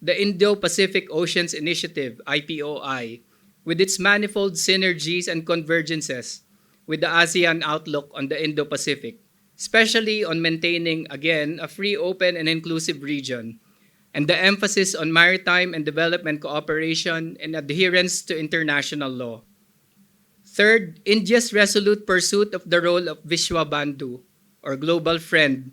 the Indo-Pacific Oceans Initiative, IPOI, with its manifold synergies and convergences with the ASEAN outlook on the Indo-Pacific, especially on maintaining, again, a free, open, and inclusive region, and the emphasis on maritime and development cooperation and adherence to international law. Third, India's resolute pursuit of the role of Vishwa Bandhu, or global friend,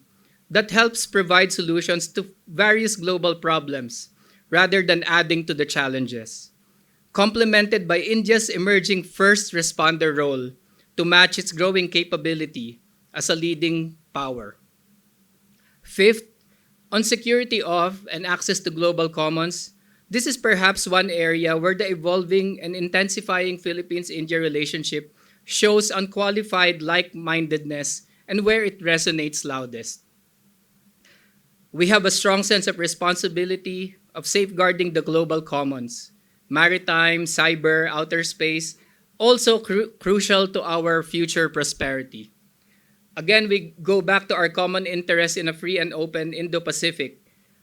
that helps provide solutions to various global problems rather than adding to the challenges, complemented by India's emerging first responder role to match its growing capability as a leading power. Fifth, on security of and access to global commons, this is perhaps one area where the evolving and intensifying Philippines-India relationship shows unqualified like-mindedness and where it resonates loudest. We have a strong sense of responsibility of safeguarding the global commons, maritime, cyber, outer space, also crucial to our future prosperity. Again, we go back to our common interest in a free and open Indo-Pacific,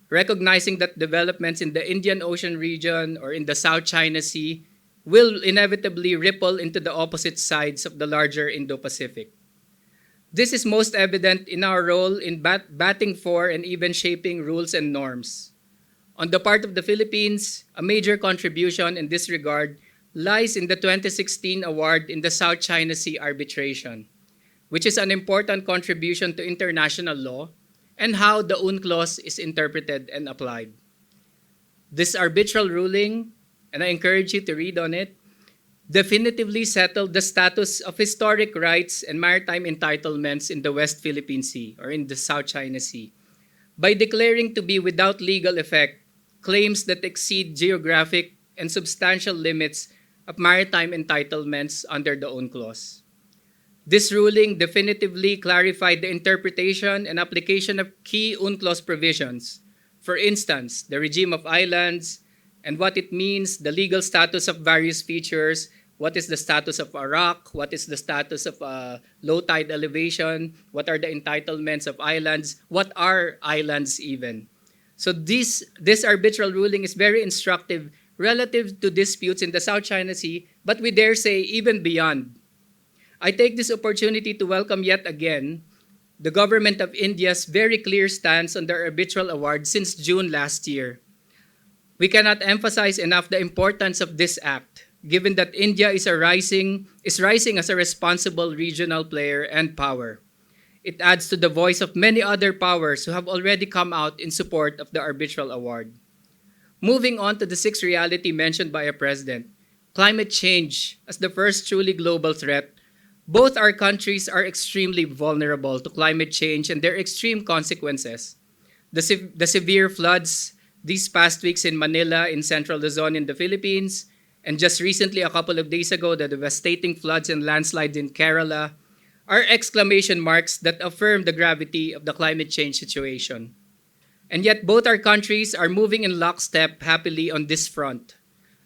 recognizing that developments in the Indian Ocean region or in the South China Sea will inevitably ripple into the opposite sides of the larger Indo-Pacific. This is most evident in our role in batting for and even shaping rules and norms. On the part of the Philippines, a major contribution in this regard lies in the 2016 award in the South China Sea arbitration, which is an important contribution to international law and how the UNCLOS is interpreted and applied. This arbitral ruling, and I encourage you to read on it, definitively settled the status of historic rights and maritime entitlements in the West Philippine Sea, or in the South China Sea, by declaring to be without legal effect claims that exceed geographic and substantial limits of maritime entitlements under the UNCLOS. This ruling definitively clarified the interpretation and application of key UNCLOS provisions. For instance, the regime of islands and what it means, the legal status of various features, what is the status of a rock, what is the status of low tide elevation, what are the entitlements of islands, what are islands even. So this arbitral ruling is very instructive, relative to disputes in the South China Sea, but we dare say even beyond. I take this opportunity to welcome yet again the government of India's very clear stance on the arbitral award since June last year. We cannot emphasize enough the importance of this act, given that India is rising as a responsible regional player and power. It adds to the voice of many other powers who have already come out in support of the arbitral award. Moving on to the sixth reality mentioned by our president, climate change as the first truly global threat. Both our countries are extremely vulnerable to climate change and their extreme consequences. The severe floods these past weeks in Manila, in central Luzon in the Philippines, and just recently, a couple of days ago, the devastating floods and landslides in Kerala are exclamation marks that affirm the gravity of the climate change situation. And yet both our countries are moving in lockstep happily on this front.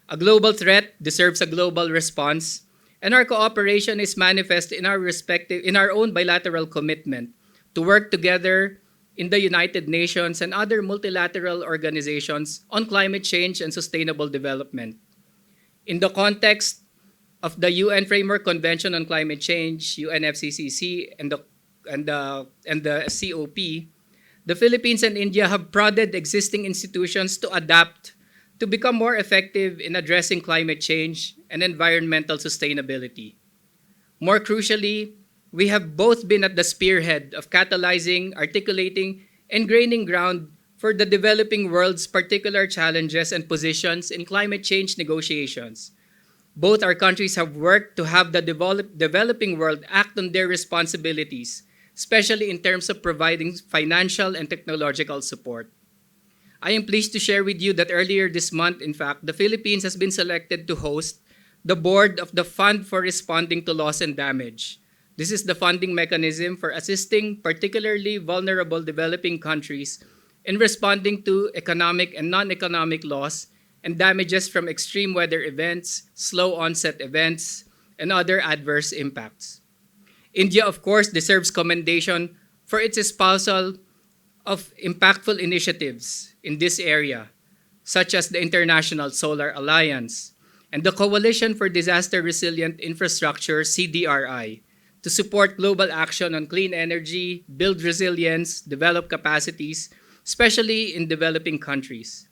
A global threat deserves a global response, and our cooperation is manifest in our own bilateral commitment to work together in the United Nations and other multilateral organizations on climate change and sustainable development. In the context of the UN Framework Convention on Climate Change, UNFCCC, and the COP, the Philippines and India have prodded existing institutions to adapt to become more effective in addressing climate change and environmental sustainability. More crucially, we have both been at the spearhead of catalyzing, articulating, and gaining ground for the developing world's particular challenges and positions in climate change negotiations. Both our countries have worked to have the developing world act on their responsibilities, especially in terms of providing financial and technological support. I am pleased to share with you that earlier this month, in fact, the Philippines has been selected to host the board of the Fund for Responding to Loss and Damage. This is the funding mechanism for assisting particularly vulnerable developing countries in responding to economic and non-economic loss and damages from extreme weather events, slow onset events, and other adverse impacts. India, of course, deserves commendation for its espousal of impactful initiatives in this area, such as the International Solar Alliance and the Coalition for Disaster Resilient Infrastructure, CDRI, to support global action on clean energy, build resilience, develop capacities, especially in developing countries.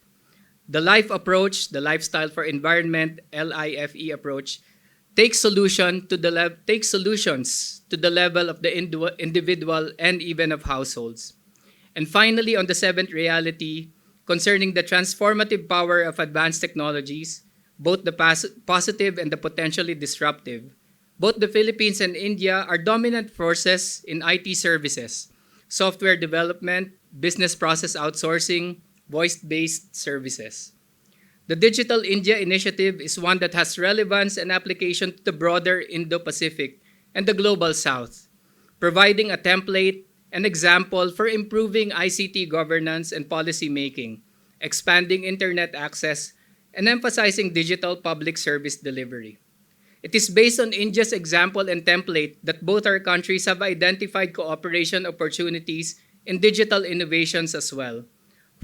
The LIFE approach, the Lifestyle for Environment, LIFE approach, takes solutions to the level of the individual and even of households. And finally, on the seventh reality, concerning the transformative power of advanced technologies, both the positive and the potentially disruptive, both the Philippines and India are dominant forces in IT services, software development, business process outsourcing, voice-based services. The Digital India Initiative is one that has relevance and application to the broader Indo-Pacific and the Global South, providing a template and example for improving ICT governance and policy making, expanding internet access, and emphasizing digital public service delivery. It is based on India's example and template that both our countries have identified cooperation opportunities in digital innovations as well.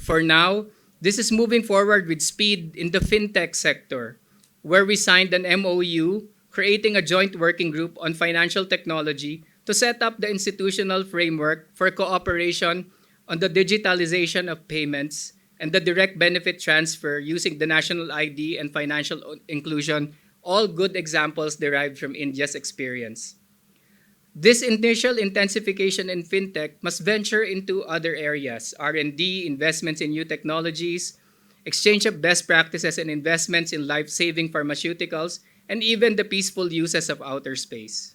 For now, this is moving forward with speed in the fintech sector, where we signed an MOU creating a joint working group on financial technology to set up the institutional framework for cooperation on the digitalization of payments and the direct benefit transfer using the national ID and financial inclusion, all good examples derived from India's experience. This initial intensification in fintech must venture into other areas: R&D, investments in new technologies, exchange of best practices and investments in life-saving pharmaceuticals, and even the peaceful uses of outer space.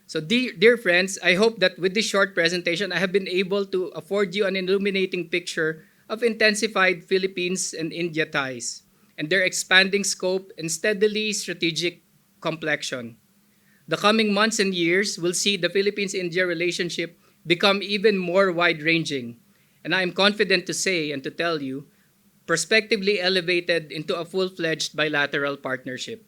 So dear friends, I hope that with this short presentation, I have been able to afford you an illuminating picture of intensified Philippines and India ties and their expanding scope and steadily strategic complexion. The coming months and years will see the Philippines-India relationship become even more wide-ranging, and I am confident to say and to tell you, prospectively elevated into a full-fledged bilateral partnership.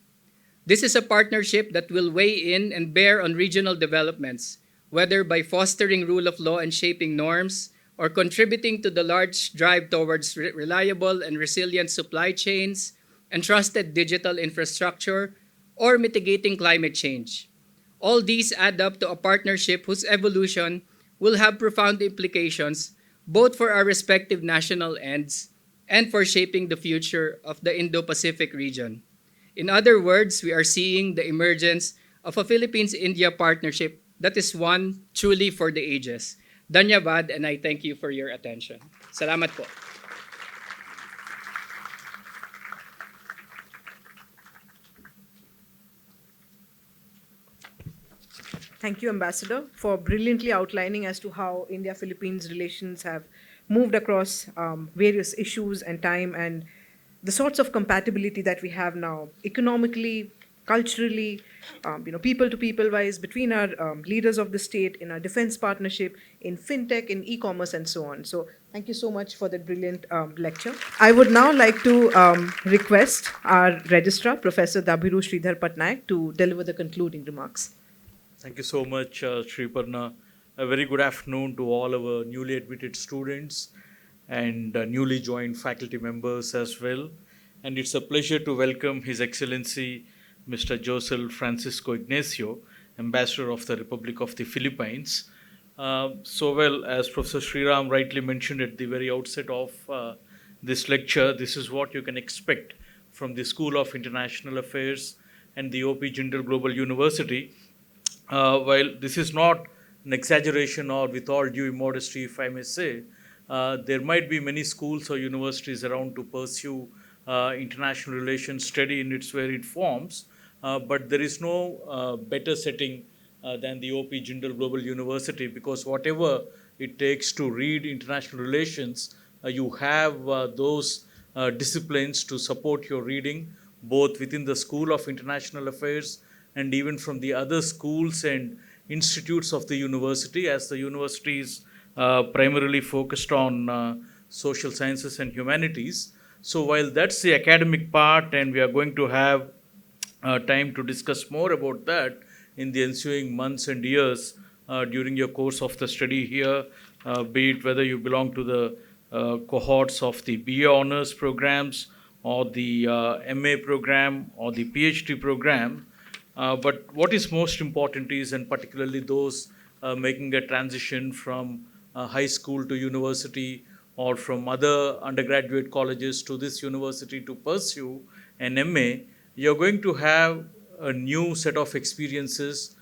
This is a partnership that will weigh in and bear on regional developments, whether by fostering rule of law and shaping norms, or contributing to the large drive towards reliable and resilient supply chains, entrusted digital infrastructure, or mitigating climate change. All these add up to a partnership whose evolution will have profound implications both for our respective national ends and for shaping the future of the Indo-Pacific region. In other words, we are seeing the emergence of a Philippines-India partnership that is one truly for the ages. Dhanyavad, and I thank you for your attention. Salamat po. Thank you, Ambassador, for brilliantly outlining as to how India-Philippines relations have moved across various issues and time, and the sorts of compatibility that we have now, economically, culturally, people to people wise, between our leaders of the state, in our defense partnership, in fintech, in e-commerce, and so on. So thank you so much for that brilliant lecture. I would now like to request our registrar, Professor Dabhiru Sridhar Patnaik, to deliver the concluding remarks. Thank you so much, Sri Parna. A very good afternoon to all our newly admitted students and newly joined faculty members as well. And it's a pleasure to welcome His Excellency Mr. Josel Francisco Ignacio, Ambassador of the Republic of the Philippines. As Professor Sriram rightly mentioned at the very outset of this lecture, this is what you can expect from the School of International Affairs and the OP Jindal Global University. While this is not an exaggeration or with all due immodesty, if I may say, there might be many schools or universities around to pursue international relations study in its varied forms, but there is no better setting than the OP Jindal Global University, because whatever it takes to read international relations, you have those disciplines to support your reading, both within the School of International Affairs and even from the other schools and institutes of the university, as the university is primarily focused on social sciences and humanities. So while that's the academic part, and we are going to have time to discuss more about that in the ensuing months and years during your course of the study here, be it whether you belong to the cohorts of the BA honors programs or the MA program or the PhD program. But what is most important is, and particularly those making a transition from high school to university or from other undergraduate colleges to this university to pursue an MA, you're going to have a new set of experiences,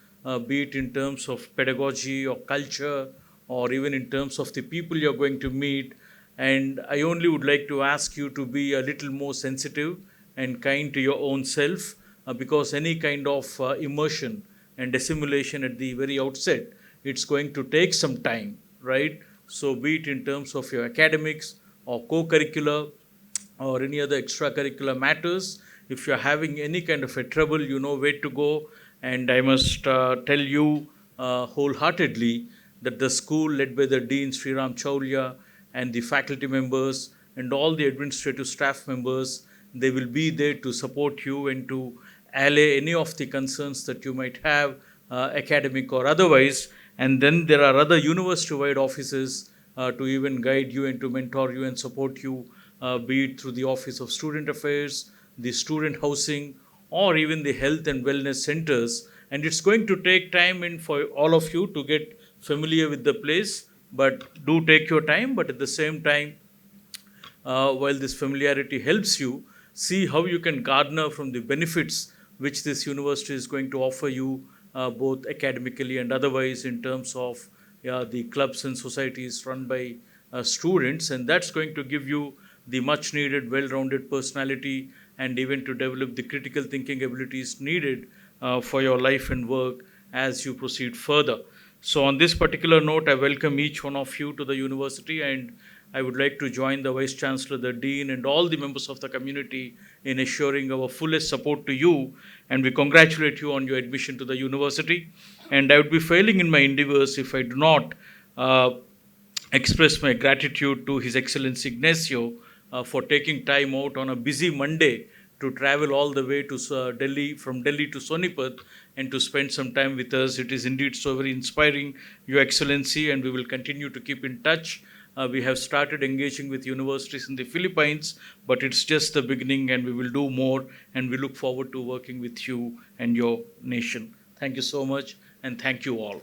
be it in terms of pedagogy or culture, or even in terms of the people you're going to meet. And I only would like to ask you to be a little more sensitive and kind to your own self, because any kind of immersion and assimilation at the very outset, it's going to take some time, right? So be it in terms of your academics or co-curricular or any other extracurricular matters, if you're having any kind of a trouble, you know where to go. And I must tell you wholeheartedly that the school led by the Dean Sriram Chaulya and the faculty members and all the administrative staff members, they will be there to support you and to allay any of the concerns that you might have, academic or otherwise. And then there are other university-wide offices to even guide you and to mentor you and support you, be it through the Office of Student Affairs, the student housing, or even the health and wellness centers. And it's going to take time and for all of you to get familiar with the place, but do take your time. But at the same time, while this familiarity helps you, see how you can garner from the benefits which this university is going to offer you, both academically and otherwise, in terms of the clubs and societies run by students. And that's going to give you the much needed well-rounded personality and even to develop the critical thinking abilities needed for your life and work as you proceed further. So on this particular note, I welcome each one of you to the university, and I would like to join the Vice Chancellor, the Dean, and all the members of the community in assuring our fullest support to you, and we congratulate you on your admission to the university. And I would be failing in my endeavors if I do not express my gratitude to His Excellency Ignacio for taking time out on a busy Monday to travel all the way to Delhi, from Delhi to Sonipat, and to spend some time with us. It is indeed so very inspiring, Your Excellency, and we will continue to keep in touch. We have started engaging with universities in the Philippines, but it's just the beginning, and we will do more, and we look forward to working with you and your nation. Thank you so much, and thank you all.